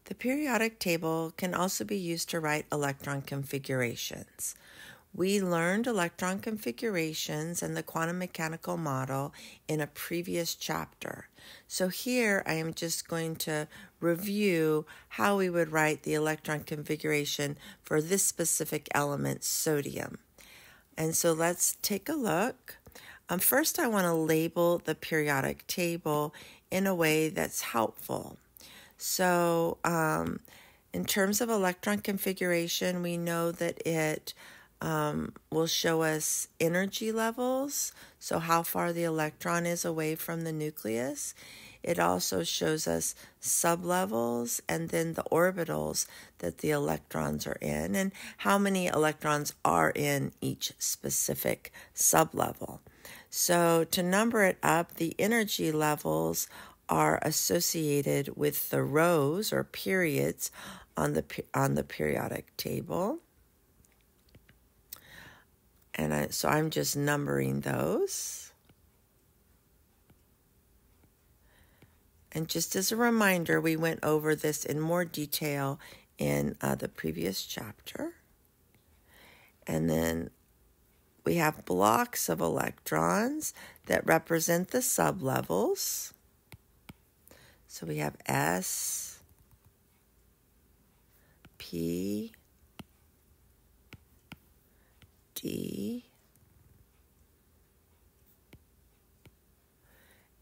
The periodic table can also be used to write electron configurations. We learned electron configurations and the quantum mechanical model in a previous chapter. So here I am just going to review how we would write the electron configuration for this specific element, sodium. And so let's take a look. First, I want to label the periodic table in a way that's helpful. So in terms of electron configuration, we know that it will show us energy levels, so how far the electron is away from the nucleus. It also shows us sublevels and then the orbitals that the electrons are in and how many electrons are in each specific sublevel. So to number it up, the energy levels are associated with the rows or periods on the periodic table. And so I'm just numbering those. And just as a reminder, we went over this in more detail in the previous chapter. And then we have blocks of electrons that represent the sublevels. So we have S, P, D,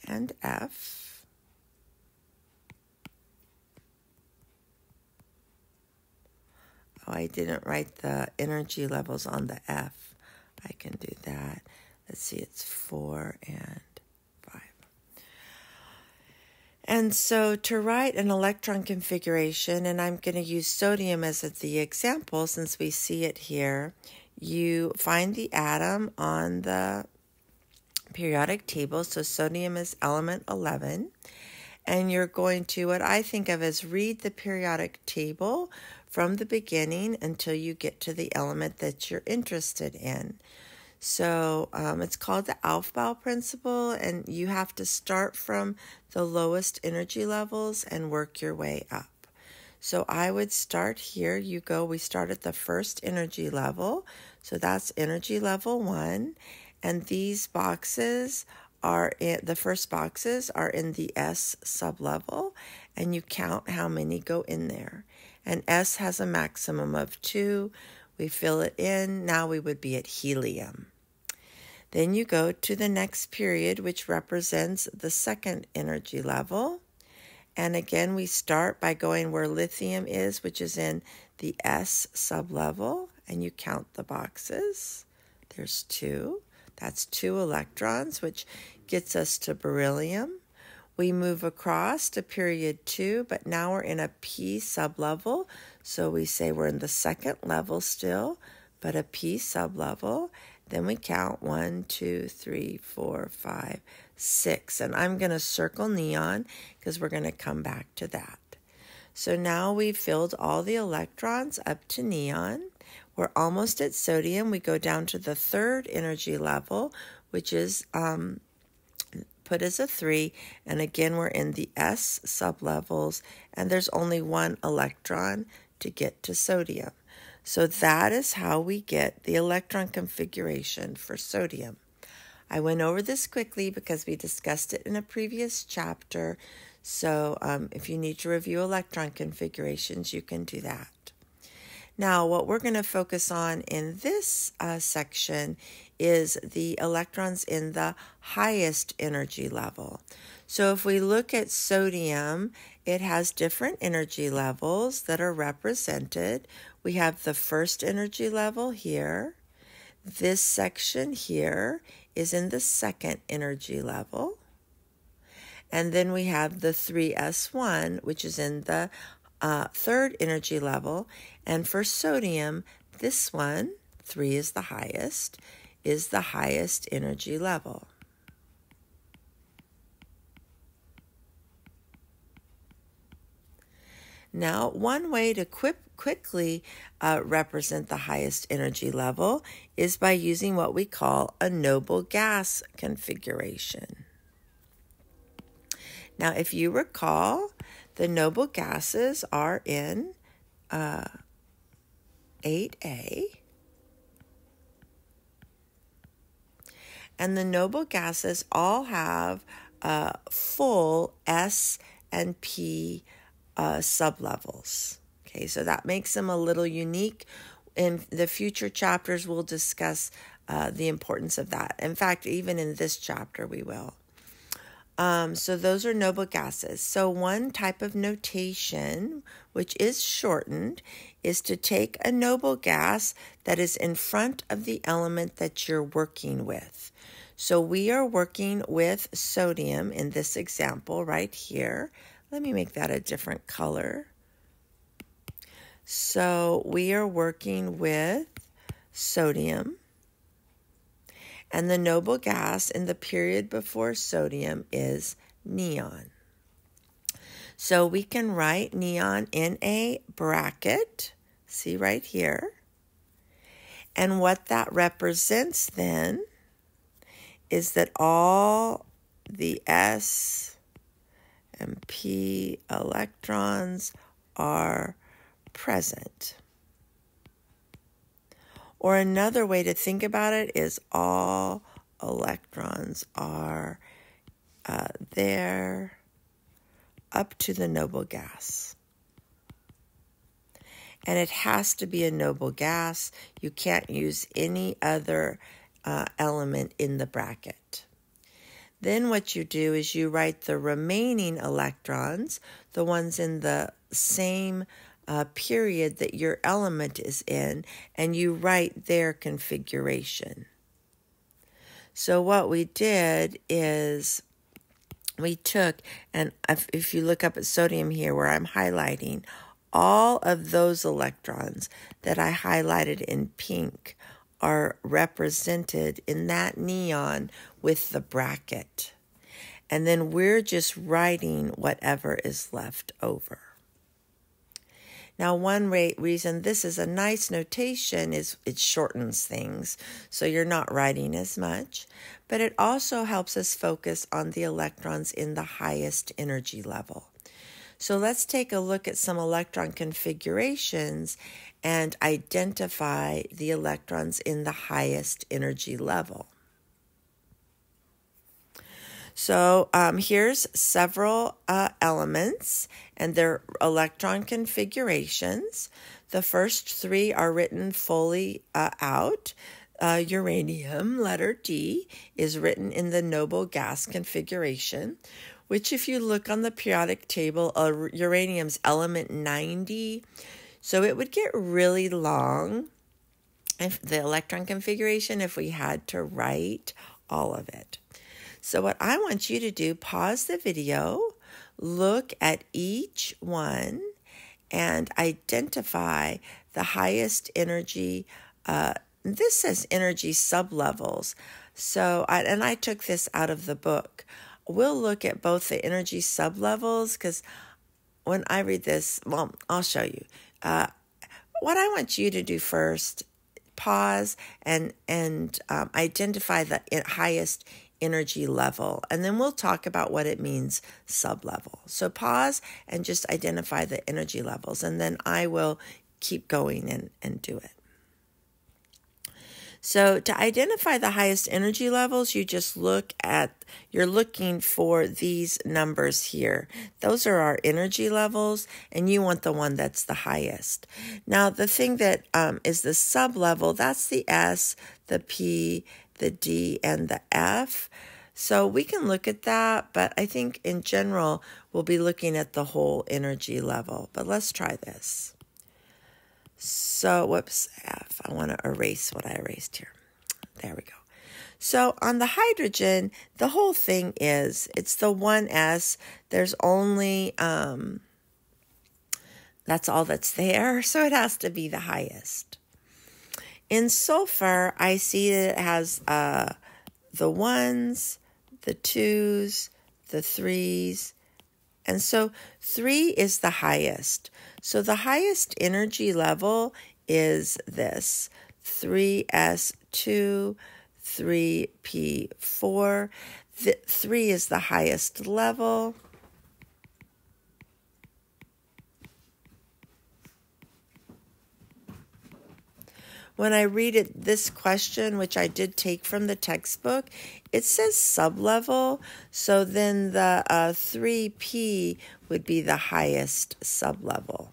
and F. Oh, I didn't write the energy levels on the F. I can do that. Let's see, it's 4 and 5. And so to write an electron configuration, and I'm going to use sodium as the example since we see it here, you find the atom on the periodic table. So sodium is element 11. And you're going to, what I think of as, read the periodic table from the beginning until you get to the element that you're interested in. So it's called the Aufbau principle, and you have to start from the lowest energy levels and work your way up. So I would start here. We start at the first energy level. So that's energy level 1. And these boxes the first boxes are in the S sublevel, and you count how many go in there. And S has a maximum of 2. We fill it in. Now we would be at helium. Then you go to the next period, which represents the second energy level. And again, we start by going where lithium is, which is in the S sublevel, and you count the boxes. There's 2. That's 2 electrons, which gets us to beryllium. We move across to period 2, but now we're in a P sublevel. So we say we're in the second level still, but a P sublevel. Then we count 1, 2, 3, 4, 5, 6. And I'm going to circle neon because we're going to come back to that. So now we've filled all the electrons up to neon. We're almost at sodium. We go down to the third energy level, which is put as a 3. And again, we're in the S sublevels, and there's only 1 electron to get to sodium. So that is how we get the electron configuration for sodium. I went over this quickly because we discussed it in a previous chapter. So if you need to review electron configurations, you can do that. Now, what we're going to focus on in this section is the electrons in the highest energy level. So if we look at sodium, it has different energy levels that are represented. We have the first energy level here. This section here is in the second energy level. And then we have the 3s1, which is in the third energy level. And for sodium, this one, 3 is the highest energy level. Now, one way to quickly represent the highest energy level is by using what we call a noble gas configuration. Now, if you recall, The noble gases are in 8A. And the noble gases all have full S and P sublevels. Okay, so that makes them a little unique. In the future chapters, we'll discuss the importance of that. In fact, even in this chapter, we will. So those are noble gases. So one type of notation, which is shortened, is to take a noble gas that is in front of the element that you're working with. So we are working with sodium in this example right here. Let me make that a different color. So we are working with sodium. And the noble gas in the period before sodium is neon. So we can write neon in a bracket, see right here. And what that represents then is that all the S and P electrons are present. Or another way to think about it is all electrons are there up to the noble gas. And it has to be a noble gas. You can't use any other element in the bracket. Then what you do is you write the remaining electrons, the ones in the same period that your element is in, and you write their configuration. So what we did is we took, and if you look up at sodium here where I'm highlighting, all of those electrons that I highlighted in pink are represented in that neon with the bracket. And then we're just writing whatever is left over. Now, one reason this is a nice notation is it shortens things, so you're not writing as much, but it also helps us focus on the electrons in the highest energy level. So let's take a look at some electron configurations and identify the electrons in the highest energy level. So here's several elements and their electron configurations. The first three are written fully out. Uranium, letter D, is written in the noble gas configuration, which if you look on the periodic table, uranium's element 90, so it would get really long, if the electron configuration, if we had to write all of it. So what I want you to do, pause the video, look at each one, and identify the highest energy. This says energy sublevels. So, I took this out of the book. We'll look at both the energy sublevels because when I read this, well, I'll show you. What I want you to do first, pause and identify the highest energy level, and then we'll talk about what it means sublevel. So pause and just identify the energy levels, and then I will keep going and do it. So to identify the highest energy levels, you just you're looking for these numbers here. Those are our energy levels, and you want the one that's the highest. Now, the thing that is the sublevel, that's the S, the P, the D, and the F. So we can look at that, but I think in general, we'll be looking at the whole energy level. But let's try this. So, whoops, F. I want to erase what I erased here. There we go. So on the hydrogen, the whole thing is, it's the 1s. There's only, that's all that's there, so it has to be the highest. In sulfur, I see that it has the 1s, the 2s, the 3s, and so 3 is the highest. So the highest energy level is this, 3s2, 3p4. 3 is the highest level. when I read it, this question, which I did take from the textbook, it says sublevel. So then the 3p would be the highest sublevel.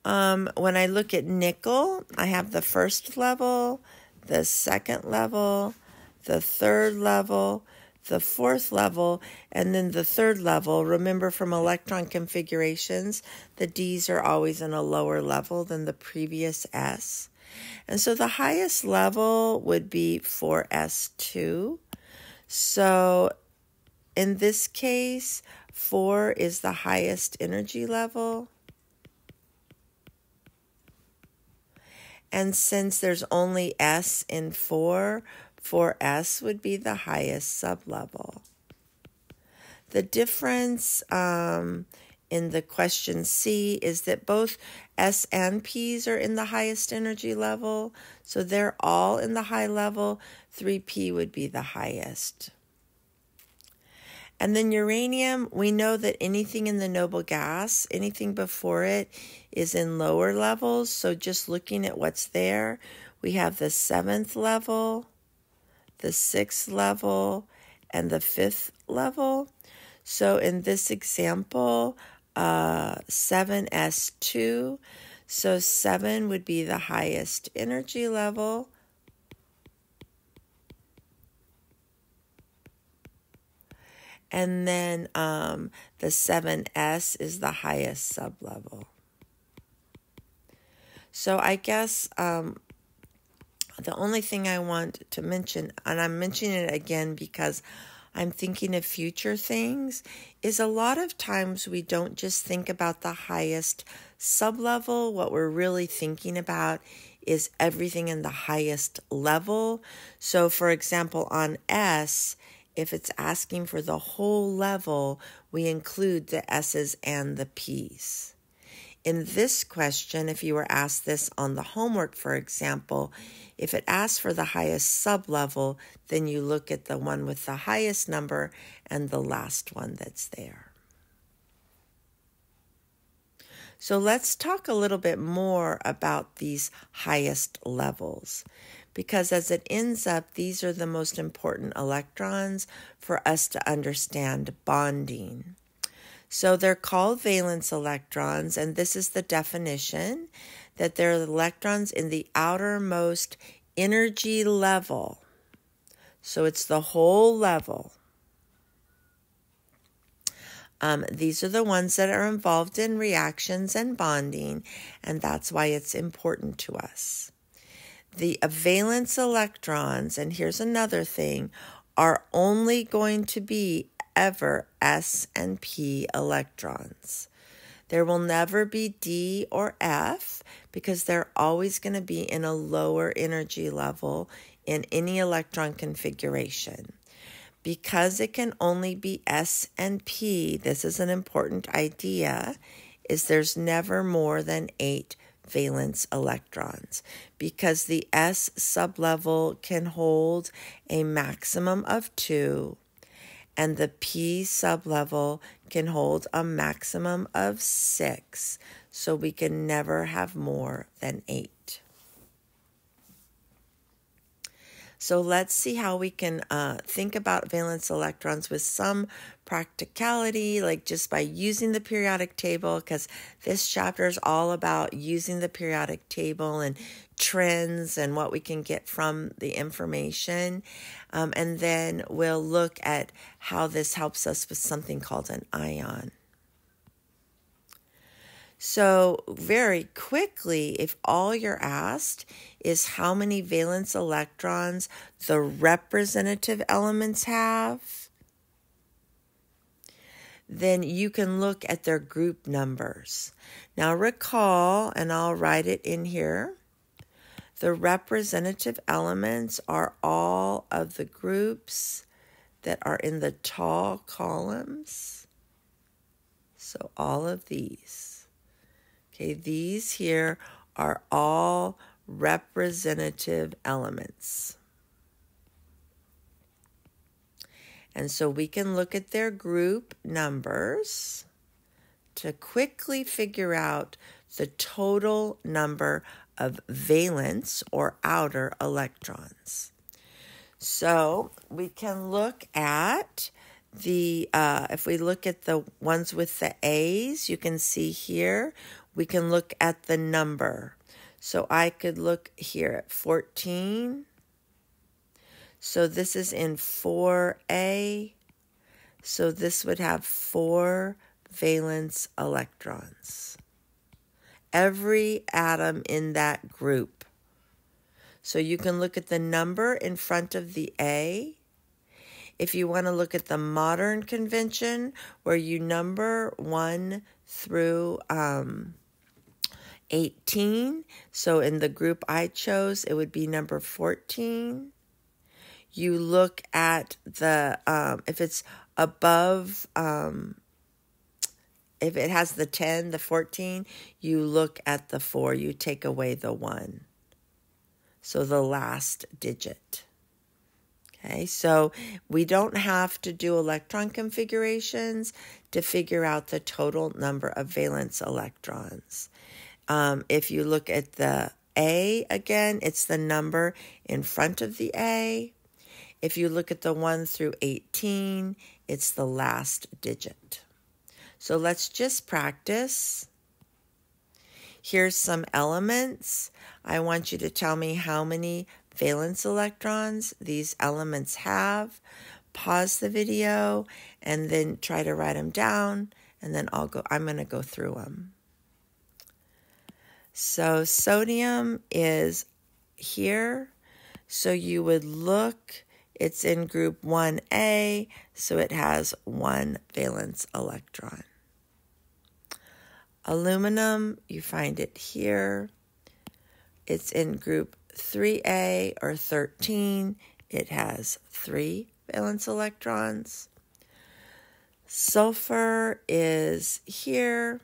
When I look at nickel, I have the first level, the second level, the third level, the fourth level, and then the third level. Remember from electron configurations, the Ds are always in a lower level than the previous S. And so the highest level would be 4s2. So in this case, 4 is the highest energy level. And since there's only S in 4, 4s would be the highest sublevel. The difference in the question C is that both S and P's are in the highest energy level, so they're all in the high level. 3p would be the highest. And then uranium, we know that anything in the noble gas, anything before it is in lower levels. So just looking at what's there, we have the 7th level, the 6th level, and the 5th level. So in this example, 7s2, so 7 would be the highest energy level. And then the 7s is the highest sublevel. So I guess the only thing I want to mention, and I'm mentioning it again because I'm thinking of future things, is a lot of times we don't just think about the highest sublevel. What we're really thinking about is everything in the highest level. So for example, on S, if it's asking for the whole level, we include the S's and the P's. In this question, if you were asked this on the homework, for example, if it asks for the highest sublevel, then you look at the one with the highest number and the last one that's there. So let's talk a little bit more about these highest levels, because as it ends up, these are the most important electrons for us to understand bonding. So they're called valence electrons, and this is the definition, that they're electrons in the outermost energy level. So it's the whole level. These are the ones that are involved in reactions and bonding, and that's why it's important to us. The valence electrons, and here's another thing, are only going to be ever S and P electrons. There will never be D or F because they're always going to be in a lower energy level in any electron configuration. Because it can only be S and P, this is an important idea, is there's never more than 8 valence electrons, because the S sublevel can hold a maximum of 2, and the P sublevel can hold a maximum of 6, so we can never have more than 8. So let's see how we can think about valence electrons with some practicality, like just by using the periodic table, because this chapter is all about using the periodic table and trends and what we can get from the information. And then we'll look at how this helps us with something called an ion. So very quickly, if all you're asked is how many valence electrons the representative elements have, then you can look at their group numbers. Now recall, and I'll write it in here, the representative elements are all of the groups that are in the tall columns. So all of these. Okay, these here are all representative elements. And so we can look at their group numbers to quickly figure out the total number of valence or outer electrons. So we can look at if we look at the ones with the A's, you can see here, we can look at the number. So I could look here at 14. So this is in 4A. So this would have 4 valence electrons. Every atom in that group. So you can look at the number in front of the A. If you want to look at the modern convention where you number 1 through 18, so in the group I chose, it would be number 14. You look at the, if it's above, if it has the 10, the 14, you look at the 4, you take away the 1. So the last digit. Okay, so we don't have to do electron configurations to figure out the total number of valence electrons. If you look at the A again, it's the number in front of the A. If you look at the 1 through 18, it's the last digit. So let's just practice. Here's some elements. I want you to tell me how many valence electrons these elements have. Pause the video and then try to write them down, and then I'm going to go through them. So sodium is here. So you would look, it's in group 1A, so it has 1 valence electron. Aluminum, you find it here. It's in group 3A or 13. It has 3 valence electrons. Sulfur is here.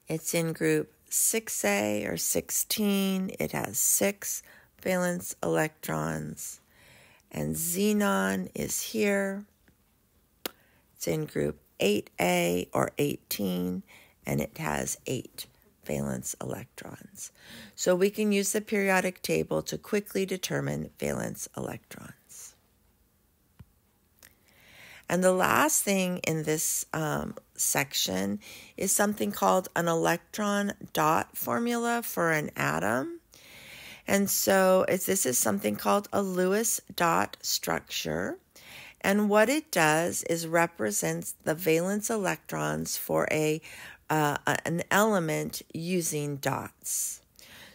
It's in group 6A or 16. It has 6 valence electrons. And xenon is here. It's in group 8A or 18, and it has 8 valence electrons. So we can use the periodic table to quickly determine valence electrons. And the last thing in this section is something called an electron dot formula for an atom. And so this is something called a Lewis dot structure. And what it does is represents the valence electrons for an element using dots.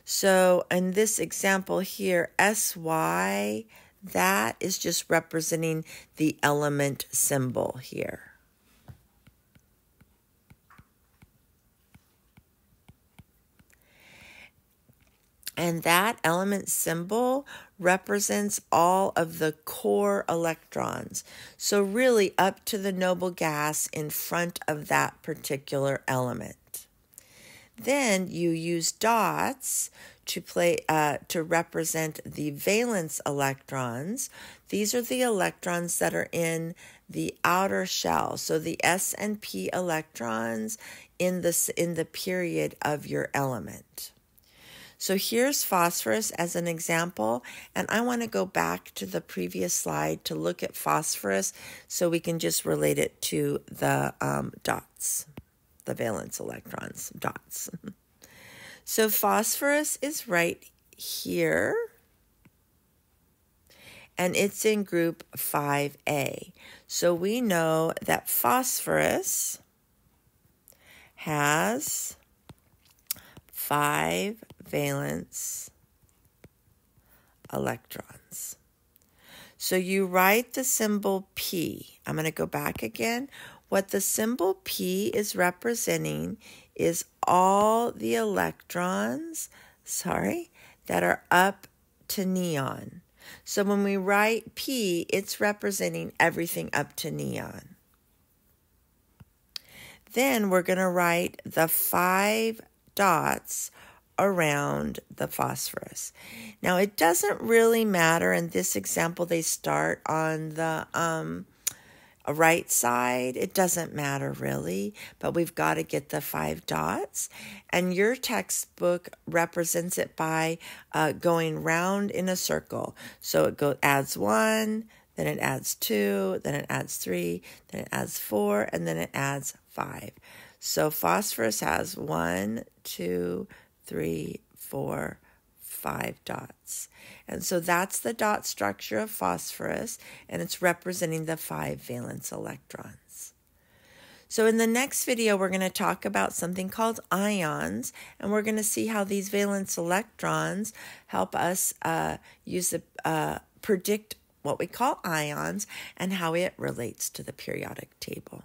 So in this example here, SY, that is just representing the element symbol here. And that element symbol represents all of the core electrons. So really up to the noble gas in front of that particular element. Then you use dots to represent the valence electrons. These are the electrons that are in the outer shell. So the S and P electrons in the period of your element. So here's phosphorus as an example, and I want to go back to the previous slide to look at phosphorus so we can just relate it to the dots, the valence electrons, dots. So phosphorus is right here, and it's in group 5A. So we know that phosphorus has 5 valence electrons. So you write the symbol P. I'm going to go back again. What the symbol P is representing is all the electrons, that are up to neon. So when we write P, it's representing everything up to neon. Then we're going to write the 5 dots around the phosphorus. Now it doesn't really matter in this example they start on the right side, it doesn't matter really, but we've got to get the 5 dots. And your textbook represents it by going round in a circle. So it adds 1, then it adds 2, then it adds 3, then it adds 4, and then it adds 5. So phosphorus has 1, 2, 3, 4, 5 dots. And so that's the dot structure of phosphorus, and it's representing the 5 valence electrons. So in the next video, we're going to talk about something called ions, and we're going to see how these valence electrons help us predict what we call ions and how it relates to the periodic table.